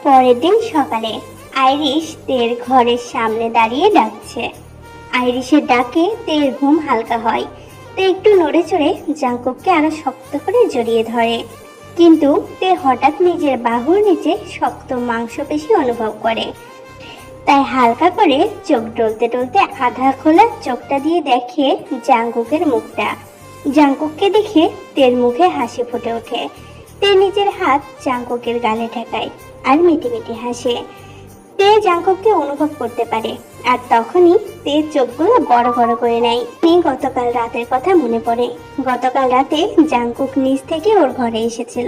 পরের দিন সকালে আইরিশ তের ঘরের সামনে দাঁড়িয়ে ডাকছে। আইরিশের ডাকে তের ঘুম হালকা হয়। তে একটু নড়ে চড়ে জাঙ্কুককে আরো শক্ত করে জড়িয়ে ধরে, কিন্তু তে হঠাৎ নিজের বাহুর নিচে শক্ত মাংসপেশি অনুভব করে। তাই হালকা করে চোখ টলতে টলতে আধা খোলা চোখটা দিয়ে দেখে জাঙ্কুকের মুখটা। জাঙ্কুককে দেখে তের মুখে হাসি ফুটে ওঠে। তে নিজের হাত জাঙ্কুকের গালে ঠেকায় আর মিটিমিটি হাসে। তে জাঙ্কুককে অনুভব করতে পারে, আর তখনই তের চোখগুলো বড় বড় করে নেয়। গতকাল রাতের কথা মনে পড়ে। গতকাল রাতে জাঙ্কুক নিচ থেকে ওর ঘরে এসেছিল।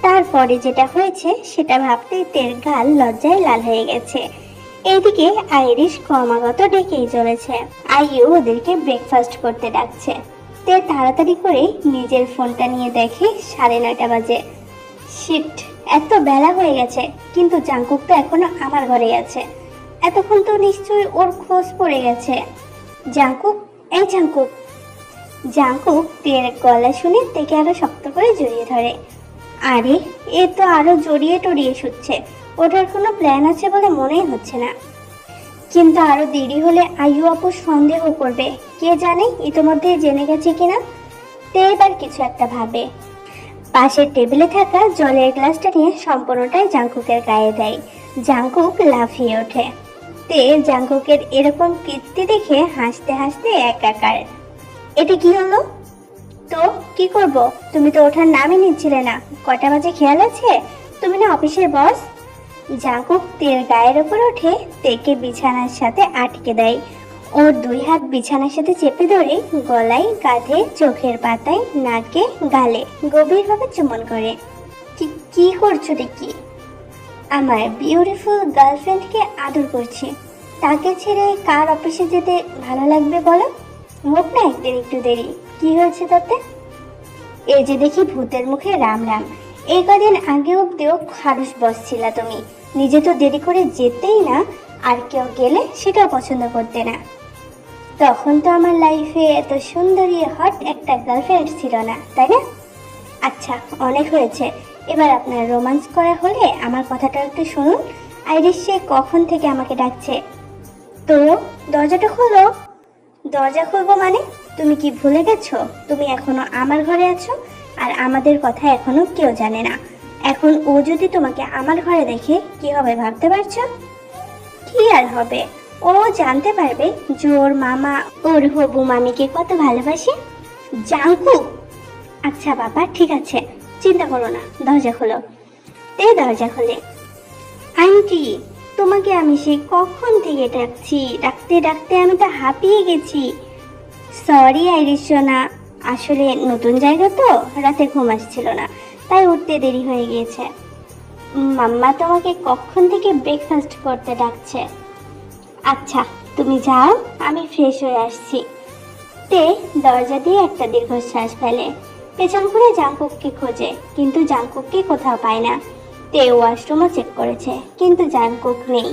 তারপরে যেটা হয়েছে সেটা ভাবতেই তের গাল লজ্জায় লাল হয়ে গেছে। এইদিকে আইরিশ ক্রমাগত ডেকেই চলেছে। আইয়ু ওদেরকে ব্রেকফাস্ট করতে ডাকছে। তে তাড়াতাড়ি করে নিজের ফোনটা নিয়ে দেখে 9:30 বাজে। শিট, এত বেলা হয়ে গেছে, কিন্তু জাঙ্কুক তো এখনো আমার ঘরেই আছে। এতক্ষণ তো নিশ্চয়ই ওর খোঁজ পড়ে গেছে। জাঙ্কুক, এই জাঙ্কুক। জাঙ্কুক তের গলা শুনে তেকে আরো শক্ত করে জড়িয়ে ধরে। আরে, এ তো আরো জড়িয়ে টড়িয়ে শুচ্ছে। ওঠার কোনো প্ল্যান আছে বলে মনেই হচ্ছে না। কিন্তু আরো দেরি হলে আইয়ু আপু সন্দেহ করবে। কে জানে ইতিমধ্যে জেনে গেছে কিনা। তে এবার কিছু একটা ভাবে। পাশের টেবিলে থাকা জলের গ্লাসটা নিয়ে সম্পূর্ণটাই জাঙ্কুকের গায়ে দেয়। জাঙ্কুক লাফিয়ে ওঠে। তে জাঙ্কুকের এরকম কীর্তি দেখে হাসতে হাসতে একাকার। এটা কি হলো? তো কি করব? তুমি তো ওঠার নামই নিচ্ছিলে না। কটা বাজে খেয়াল আছে? তুমি না অফিসের বস। জাঙ্কুক তের গায়ের ওপর ওঠে, তেকে বিছানার সাথে আটকে দেয়। ওর 2 হাত বিছানার সাথে চেপে ধরে গলায়, কাঁধে, চোখের পাতায়, নাকে, গালে গভীরভাবে চুম্বন করে। কি করছো দেখি? আমার বিউটিফুল গার্লফ্রেন্ডকে আদর করছি। তাকে ছেড়ে কার অফিসে যেতে ভালো লাগবে বলো? হোক না একদিন একটু দেরি, কি হয়েছে তাতে? এই যে দেখি ভূতের মুখে রাম রাম। এই কদিন আগে অব্দিও খারুস বসছিলা তুমি। নিজে তো দেরি করে যেতেই না, আর কেউ গেলে সেটাও পছন্দ করতে না। তখন তো আমার লাইফে এত সুন্দরী হট একটা গার্লফ্রেন্ড ছিল না, তাই না? আচ্ছা, অনেক হয়েছে। এবার আপনার রোমান্স করা হলে আমার কথাটা একটু শুনুন। আইরিশ সে কখন থেকে আমাকে ডাকছে। তো দরজাটা খোলো। দরজা খুলবো মানে? তুমি কি ভুলে গেছো তুমি এখনো আমার ঘরে আছো? আর আমাদের কথা এখনো কেউ জানে না। এখন ও যদি তোমাকে আমার ঘরে দেখে কি হবে ভাবতে পারছো? কি আর হবে, ও জানতে পারবে যে ওর মামা ওর হবু মামিকে কত ভালোবাসে। জাঙ্কুক! আচ্ছা বাবা, ঠিক আছে, চিন্তা করো না, দরজা খোলো। দরজা খোলে। আন্টি, তোমাকে আমি সেই কখন থেকে ডাকছি, ডাকতে ডাকতে আমি তো হাঁপিয়ে গেছি। সরি আইরিশ সোনা, আসলে নতুন জায়গা তো, রাতে ঘুম আসছিল না, তাই উঠতে দেরি হয়ে গিয়েছে। মাম্মা তোমাকে কখন থেকে ব্রেকফাস্ট করতে ডাকছে। আচ্ছা তুমি যাও, আমি ফ্রেশ হয়ে আসছি। তে দরজা দিয়ে একটা দীর্ঘশ্বাস ফেলে। পেছন ঘুরে জাঙ্কুককে খোঁজে, কিন্তু জাঙ্কুককে কোথাও পায় না। তে ওয়াশরুমও চেক করেছে, কিন্তু জাঙ্কুক নেই।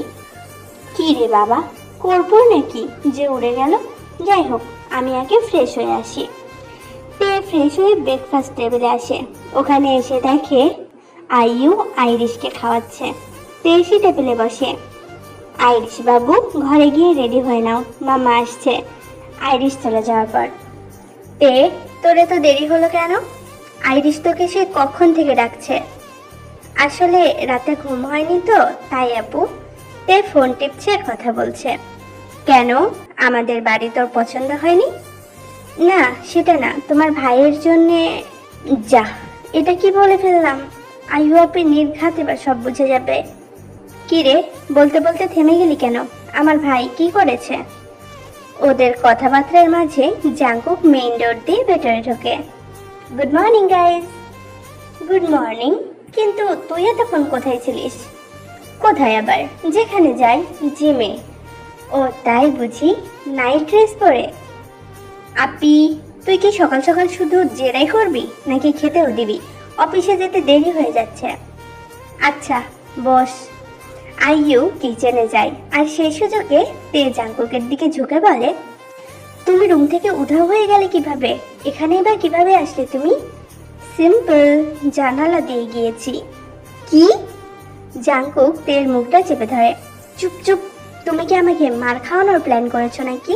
কি রে বাবা, করবো নাকি যে উড়ে গেল? যাই হোক, আমি আগে ফ্রেশ হয়ে আসি। তে ফ্রেশ হয়ে ব্রেকফাস্ট টেবিলে আসে। ওখানে এসে দেখে আইয়ু আইরিশকে খাওয়াচ্ছে। তে এসে টেবিলে বসে। আইরিশ বাবু, ঘরে গিয়ে রেডি হয়ে নাও, মামা আসছে। আইরিশ চলে যাওয়ার পর তে, তোরে তো দেরি হলো কেন? আইরিশ তোকে সে কখন থেকে ডাকছে। আসলে রাতে ঘুম হয়নি তো, তাই আপু। তে ফোন টিপছে আর কথা বলছে। কেন, আমাদের বাড়ি তোর পছন্দ হয়নি? না সেটা না, তোমার ভাইয়ের জন্যে। যা, এটা কি বলে ফেললাম। আইয়ু আপনি নির্ঘাত এবার সব বুঝে যাবে। কি রে, বলতে বলতে থেমে গেলি কেন? আমার ভাই কি করেছে? ওদের কথাবার্তার মাঝে জাঙ্কুক মেইন ডোর দিয়ে ভেতরে ঢোকে। Good morning guys. Good morning. কিন্তু তুই এতক্ষণ কোথায় ছিলিস? কোথায় আবার, যেখানে যাই, জিমে। ও তাই বুঝি, নাইট ড্রেস পরে? আপি, তুই কি সকাল সকাল শুধু জেরাই করবি নাকি খেতেও দিবি? অফিসে যেতে দেরি হয়ে যাচ্ছে। আচ্ছা বস। আইয়ু কিচেনে যায়, আর সেই সুযোগে তে জাঙ্কুকের দিকে ঝুঁকে বলে, তুমি রুম থেকে উধাও হয়ে গেলে কিভাবে? এখানে এবার কিভাবে আসলে তুমি? সিম্পল, জানালা দিয়ে গিয়েছি। কি? জাংকুক তের মুখটা চেপে ধরে। চুপ চুপ, তুমি কি আমাকে মার খাওয়ানোর প্ল্যান করেছো নাকি?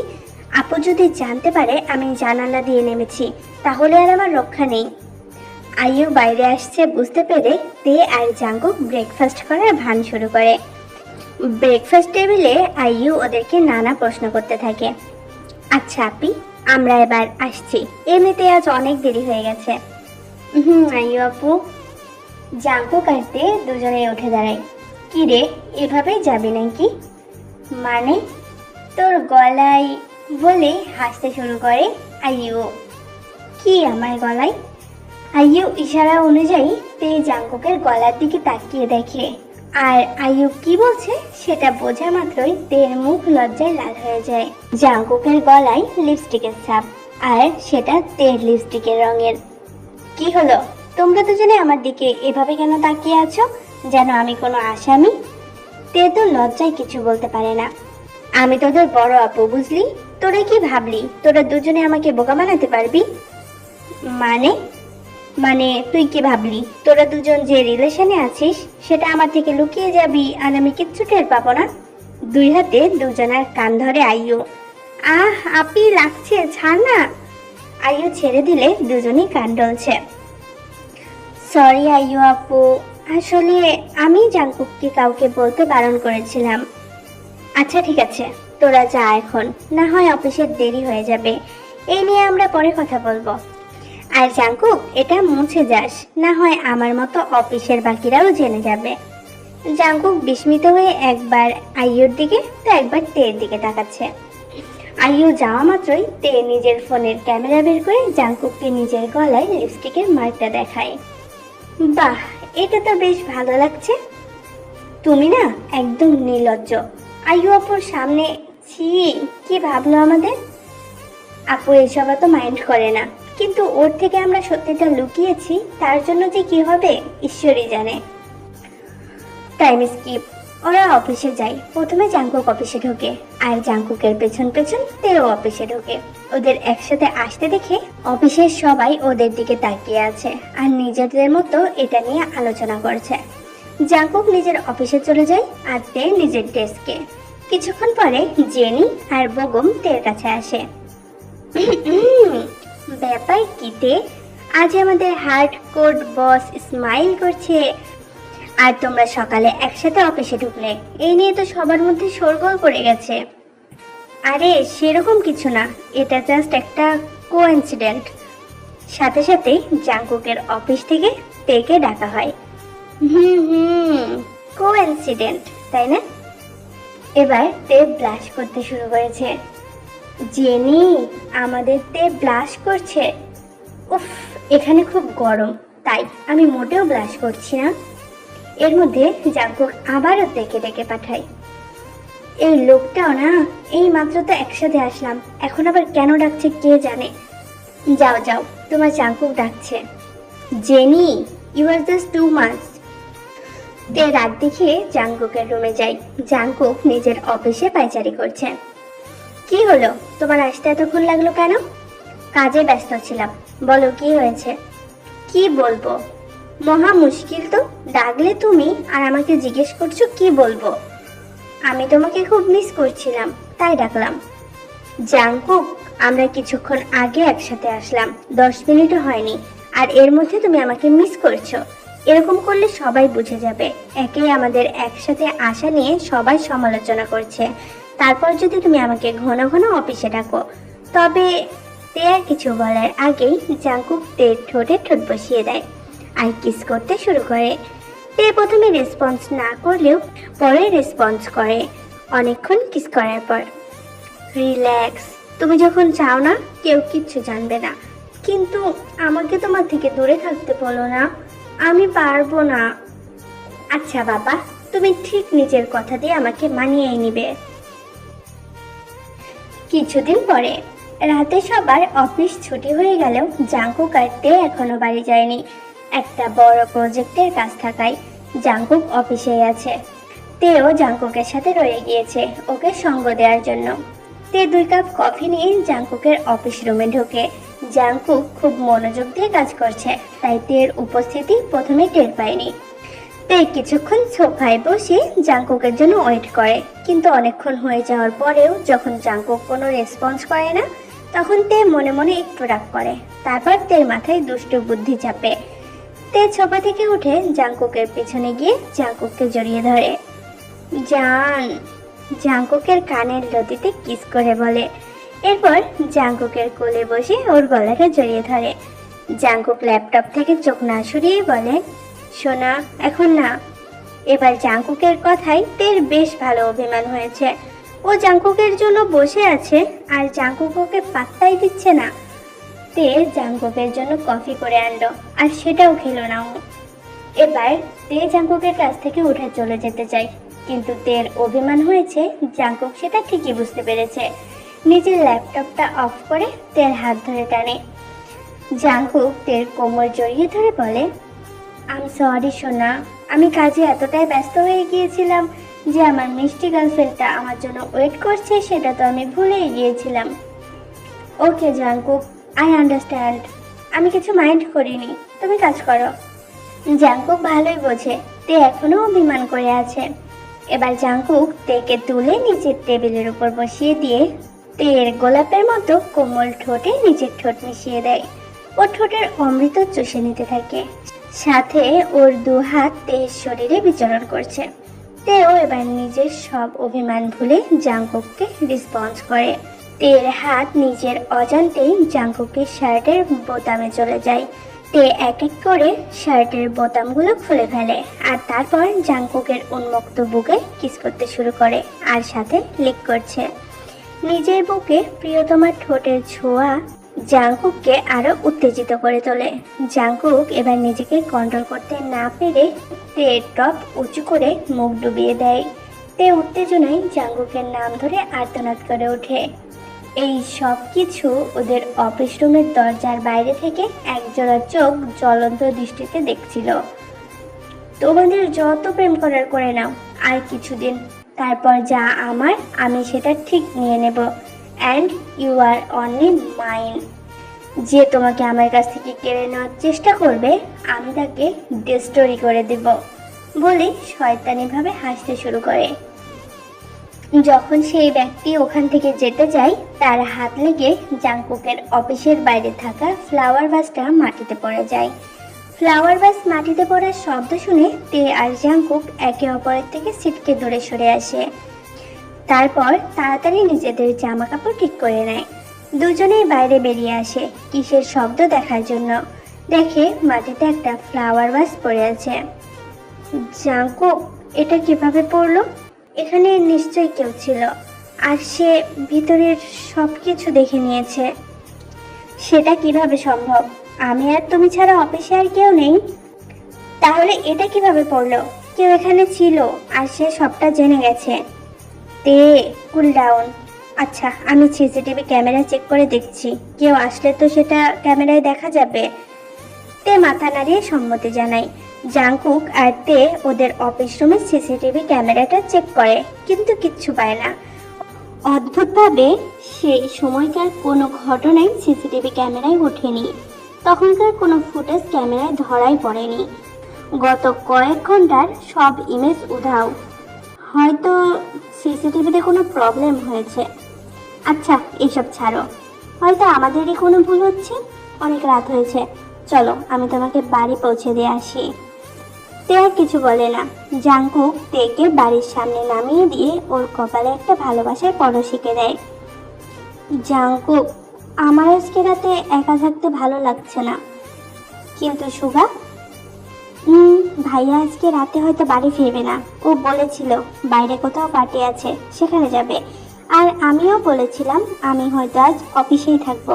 আপু যদি জানতে পারে আমি জানালা দিয়ে নেমেছি, তাহলে আর আমার রক্ষা নেই। আইয়ু বাইরে আসছে বুঝতে পেরে তে আর জাংকুক ব্রেকফাস্ট করার ভান শুরু করে। ব্রেকফাস্ট টেবিলে আইয়ু ওদেরকে নানা প্রশ্ন করতে থাকে। আচ্ছা আপি, আমরা এবার আসছি, এমনিতে আজ অনেক দেরি হয়ে গেছে। আইয়ু আপু। জাংকুক আর তে দুজনে উঠে দাঁড়ায়। কি রে, এভাবেই যাবি নাকি? মানে তোর গলায় বলে হাসতে শুরু করে আইয়ু। কি আমার গলায়? আইয়ু ইশারা অনুযায়ী তে জাংকুকের গলার দিকে তাকিয়ে দেখে, আর আইয়ু কি বলছে সেটা বোঝা মাত্রই তের মুখ লজ্জায় লাল হয়ে যায়। জাংকুকের গলায় লিপস্টিকের ছাপ, আর সেটা তের লিপস্টিকের রঙের। কি হলো, তোমরা দুজনে আমার দিকে এভাবে কেন তাকিয়ে আছো, যেন আমি কোনো আসামি? তে তো লজ্জায় কিছু বলতে পারে না। আমি তোদের বড় আপু, বুঝলি? তোরা কি ভাবলি তোরা দুজনে আমাকে বোকা বানাতে পারবি? মানে মানে তুই কি ভাবলি তোরা দুজন যে রিলেশনে আছিস সেটা আমার থেকে লুকিয়ে যাবি আর আমি কিচ্ছু টের পাবো না? দুই হাতে দুজনের কান ধরে আইয়ু। আপি লাগছে, ছাড় না। আইয়ু ছেড়ে দিলে দুজনই কান ডলছে। সরি আইয়ু আপু, আসলে আমি জাংকুককে কাউকে বলতে বারণ করেছিলাম। আচ্ছা ঠিক আছে, তোরা যা এখন, না হয় অফিসের দেরি হয়ে যাবে, এই নিয়ে আমরা পরে কথা বলবো। আর জাংকুক, এটা মুছে যাস, না হয় আমার মতো অফিসের বাকিরাও জেনে যাবে। জাংকুক বিস্মিত হয়ে একবার আইয়ুর দিকে তো একবার তের দিকে তাকাচ্ছে। আইয়ু যাওয়া মাত্রই তে নিজের ফোনের ক্যামেরা বের করে জাংকুককে নিজের গলায় লিপস্টিকের মার্কটা দেখায়। বাহ, এটা তো বেশ ভালো লাগছে। তুমি না একদম নির্লজ্জ। আইয়ু আপুর সামনে, ছি, কি ভাবলো আমাদের? আপু এসব তো মাইন্ড করে না, কিন্তু ওর থেকে আমরা সত্যিটা লুকিয়েছি, তার জন্য যে কি হবে ঈশ্বরই জানে। Time skip. ওরা অফিসে যায়। প্রথমে জাংকুক অফিসে ঢোকে, আর জাংকুকের পেছন পেছন তেও অফিসে ঢোকে। ওদের একসাথে আসতে দেখে অফিসের সবাই ওদের দিকে তাকিয়ে আছে আর নিজেদের মতো এটা নিয়ে আলোচনা করছে। জাংকুক নিজের অফিসে চলে যায় আর তে নিজের ডেস্কে। কিছুক্ষণ পরে জেনি আর বগম তের কাছে আসে। ব্যাপার কিতে, আজ আমাদের হার্ড কোড বস স্মাইল করছে, আর তোমরা সকালে একসাথে অফিসে ঢুকলে, এই নিয়ে তো সবার মধ্যে শোরগোল পড়ে গেছে। আরে সেরকম কিছু না, এটা জাস্ট একটা কোইন্সিডেন্ট। সাথে সাথে জাংকুকের অফিস থেকে তেকে ডাকা হয়। কোইন্সিডেন্ট, তাই না? এবার তে ব্লাশ করতে শুরু করেছে। জেনি, আমাদের তে ব্লাশ করছে। উফ, এখানে খুব গরম, তাই আমি মোটেও ব্লাশ করছি না। এর মধ্যে জাংকুক আবারও তেকে ডেকে পাঠায়। এই লোকটাও না, এই মাত্র তো একসাথে আসলাম, এখন আবার কেন ডাকছে কে জানে। যাও যাও, তোমার জাংকুক ডাকছে। Jennie, you are just too much. তে রাত দেখিয়ে জাংকুকের রুমে যায়। জাংকুক নিজের অফিসে পায়চারি করছে। কি হলো, তোমার আসতে এতক্ষণ লাগলো কেন? কাজে ব্যস্ত ছিলাম। বলো কি হয়েছে? কি বলবো, মহা মুশকিল তো। ডাকলে তুমি আর আমাকে জিজ্ঞেস করছো কি বলবো। আমি তোমাকে খুব মিস করছিলাম, তাই ডাকলাম। জাংকুক, আমরা কিছুক্ষণ আগে একসাথে আসলাম, 10 মিনিটও হয়নি, আর এর মধ্যে তুমি আমাকে মিস করছো। এরকম করলে সবাই বুঝে যাবে একে আমাদের একসাথে আসা নিয়ে সবাই সমালোচনা করছে। তারপর যদি তুমি আমাকে ঘন ঘন অফিসে ডাকো, তবে তে আর কিছু বলার আগেই জাংকুক তের ঠোঁটে ঠোঁট বসিয়ে দেয় আর কিস করতে শুরু করে। তে প্রথমে রেসপন্স না করলেও পরে রেসপন্স করে। অনেকক্ষণ কিস করার পর, রিল্যাক্স, তুমি যখন চাও না কেউ কিচ্ছু জানবে না, কিন্তু আমাকে তোমার থেকে দূরে থাকতে বলো না, আমি পারবো না। আচ্ছা বাবা, তুমি ঠিক নিজের কথা দিয়ে আমাকে মানিয়ে নিবে। কিছুদিন পরে রাতে সবার অফিস ছুটি হয়ে গেলেও জাংকুক আর তে এখনো বাড়ি যায়নি। একটা বড় প্রজেক্টের কাজ থাকায় জাংকুক অফিসেই আছে। তেও জাংকুকের সাথে রয়ে গিয়েছে ওকে সঙ্গ দেওয়ার জন্য। তে 2 কাপ কফি নিয়ে জাংকুকের অফিস রুমে ঢোকে। জাংকুক খুব মনোযোগ দিয়ে কাজ করছে, তাই তের উপস্থিতি প্রথমে টের পায়নি। তে কিছুক্ষণ সোফায় বসে জাংকুকের জন্য ওয়েট করে, কিন্তু অনেকক্ষণ হয়ে যাওয়ার পরেও যখন জাংকুক কোনো রেসপন্স করে না, তখন তে মনে মনে একটু রাগ করে। তারপর তের মাথায় দুষ্ট বুদ্ধি চাপে। তে সোফা থেকে উঠে জাংকুকের পিছনে গিয়ে জাংকুককে জড়িয়ে ধরে। জান, জাংকুকের কানের লতিতে কিস করে বলে। এরপর জাংকুকের কোলে বসে ওর গলাটা জড়িয়ে ধরে। জাংকুক ল্যাপটপ থেকে চোখ না সরিয়ে বলে, সোনা এখন না। এবার জাংকুকের কথাই তের বেশ ভালো অভিমান হয়েছে। ও জাংকুকের জন্য বসে আছে আর জাংকুক ওকে পাত্তাই দিচ্ছে না। তে জাংকুকের জন্য কফি করে আনলো আর সেটাও খেলো না ও। এবার তে জাংকুকের কাছ থেকে উঠে চলে যেতে চায়, কিন্তু তের অভিমান হয়েছে জাংকুক সেটা ঠিকই বুঝতে পেরেছে। নিজের ল্যাপটপটা অফ করে তের হাত ধরে টানে। জাংকুক তের কোমর জড়িয়ে ধরে বলে, আই এম সরি সোনা, আমি কাজে এতটাই ব্যস্ত হয়ে গিয়েছিলাম যে আমার মিষ্টি গার্লফ্রেন্ডটা আমার জন্য ওয়েট করছে সেটা তো আমি ভুলেই গিয়েছিলাম। ওকে জাংকুক, আই আন্ডারস্ট্যান্ড, আমি কিছু মাইন্ড করিনি, তুমি কাজ করো। জাংকুক ভালোই বোঝে তে এখনো অভিমান করে আছে। এবার জাংকুক তেকে তুলে নিচের টেবিলের উপর বসিয়ে দিয়ে তের গোলাপের মতো কোমল ঠোঁটে নিজের ঠোঁট মিশিয়ে দেয়। ও ঠোঁটের অমৃত চুষে নিতে থাকে, সাথে ওর দু হাত তের শরীরে বিচরণ করছে। তেও এবার নিজের সব অভিমান ভুলে জাংকুককে রেসপন্স করে। তের হাত নিজের অজান্তেই জাংকুকের শার্টের বোতামে চলে যায়। তে এক এক করে শার্টের বোতামগুলো খুলে ফেলে আর তারপর জাংকুকের উন্মুক্ত বুকে কিস করতে শুরু করে আর সাথে লিক করছে। নিজের বুকে প্রিয়তমার ঠোঁটের ছোঁয়া জাংকুককে আরো উত্তেজিত করে তোলে। জাংকুক এবার নিজেকে কন্ট্রোল করতে না পেরে তের টপ উঁচু করে মুখ ডুবিয়ে দেয়। তে উত্তেজনায় জাংকুকের নাম ধরে আর্তনাদ করে ওঠে। এই সব কিছু ওদের অফিস রুমের দরজার বাইরে থেকে একজোড়া চোখ জ্বলন্ত দৃষ্টিতে দেখছিল। তোমাদের যত প্রেম করার করে নাও আর কিছুদিন, তারপর যা আমার আমি সেটা ঠিক নিয়ে নেব, and you are only mine. যে তোমাকে আমার কাছ থেকে কেড়ে নেওয়ার চেষ্টা করবে আমি তাকে ডিস্ট্রয় করে দেব বলে শয়তানিভাবে হাসতে শুরু করে। যখন সেই ব্যক্তি ওখান থেকে যেতে যায় তার হাত লেগে জাংকুকের অফিসের বাইরে থাকা ফ্লাওয়ার ভাসটা মাটিতে পড়ে যায়। ফ্লাওয়ার ভাস মাটিতে পড়ার শব্দ শুনে তে আর জাংকুক একে অপরের থেকে ছিটকে দূরে সরে আসে। তারপর তাড়াতাড়ি নিজেদের জামা কাপড় ঠিক করে নেয়। দুজনেই বাইরে বেরিয়ে আসে কিসের শব্দ দেখার জন্য। দেখে মাটিতে একটা ফ্লাওয়ার ভাস পড়ে আছে। জাংকুক, এটা কিভাবে পড়লো? এখানে নিশ্চয়ই কেউ ছিল আর সে ভিতরের সব কিছু দেখে নিয়েছে। সেটা কিভাবে সম্ভব? আমি আর তুমি ছাড়া অফিসে আর কেউ নেই। তাহলে এটা কিভাবে পড়লো? কেউ এখানে ছিল আর সে সবটা জেনে গেছে। তে কুল ডাউন। আচ্ছা, আমি সিসিটিভি ক্যামেরা চেক করে দেখছি, কেউ আসলে তো সেটা ক্যামেরায় দেখা যাবে। তে মাথা নাড়িয়ে সম্মতি জানায়। জাংকুক আর তে ওদের অফিস রুমের সিসিটিভি ক্যামেরাটা চেক করে, কিন্তু কিচ্ছু পায় না। অদ্ভুতভাবে সেই সময়কার কোনো ঘটনাই সিসিটিভি ক্যামেরায় ওঠেনি। তখনকার কোনো ফুটেজ ক্যামেরায় ধরাই পড়েনি। গত কয়েক ঘন্টার সব ইমেজ উধাও। হয়তো সিসিটিভিতে কোনো প্রবলেম হয়েছে। আচ্ছা, এইসব ছাড়ো, হয়তো আমাদেরই কোনো ভুল হচ্ছে। অনেক রাত হয়েছে, চলো আমি তোমাকে বাড়ি পৌঁছে দিয়ে আসি। তে আর কিছু বলে না। জাংকুক তেকে বাড়ির সামনে নামিয়ে দিয়ে ওর কপালে একটা ভালোবাসার পরশ শিখে দেয়। জাংকুক, আমার আজকে রাতে একা থাকতে ভালো লাগছে না। কিন্তু সুগা, ভাইয়া আজকে রাতে হয়তো বাড়ি ফিরবে না। ও বলেছিল বাইরে কোথাও পার্টি আছে, সেখানে যাবে। আর আমিও বলেছিলাম আমি হয়তো আজ অফিসেই থাকবো।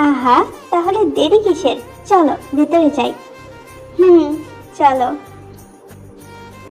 আহা, তাহলে দেরি কিসের? চলো ভেতরে যাই। চলো।